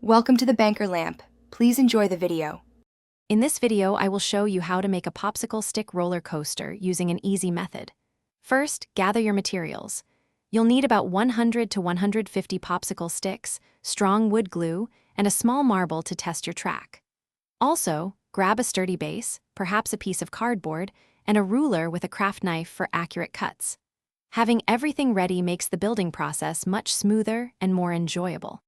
Welcome to the Banker Lamp. Please enjoy the video. In this video, I will show you how to make a popsicle stick roller coaster using an easy method. First, gather your materials. You'll need about 100 to 150 popsicle sticks, strong wood glue, and a small marble to test your track. Also, grab a sturdy base, perhaps a piece of cardboard, and a ruler with a craft knife for accurate cuts. Having everything ready makes the building process much smoother and more enjoyable.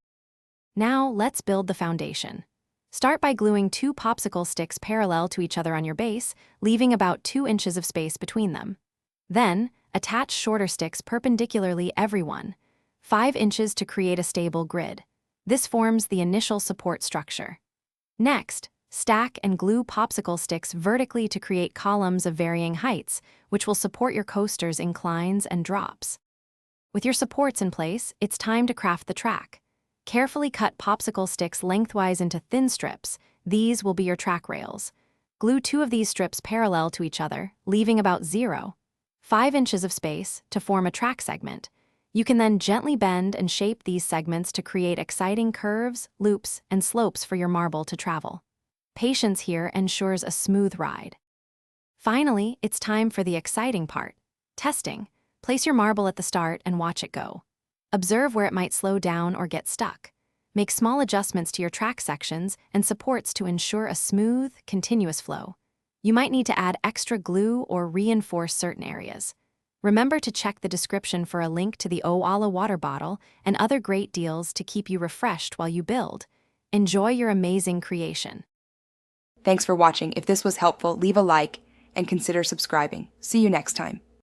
Now, let's build the foundation. Start by gluing 2 popsicle sticks parallel to each other on your base, leaving about 2 inches of space between them. Then, attach shorter sticks perpendicularly every one, 5 inches to create a stable grid. This forms the initial support structure. Next, stack and glue popsicle sticks vertically to create columns of varying heights, which will support your coaster's inclines and drops. With your supports in place, it's time to craft the track. Carefully cut popsicle sticks lengthwise into thin strips. These will be your track rails. Glue 2 of these strips parallel to each other, leaving about 0.5 inches of space to form a track segment. You can then gently bend and shape these segments to create exciting curves, loops, and slopes for your marble to travel. Patience here ensures a smooth ride. Finally, it's time for the exciting part, testing. Place your marble at the start and watch it go. Observe where it might slow down or get stuck. Make small adjustments to your track sections and supports to ensure a smooth, continuous flow. You might need to add extra glue or reinforce certain areas. Remember to check the description for a link to the Owala water bottle and other great deals to keep you refreshed while you build. Enjoy your amazing creation. Thanks for watching. If this was helpful, leave a like and consider subscribing. See you next time.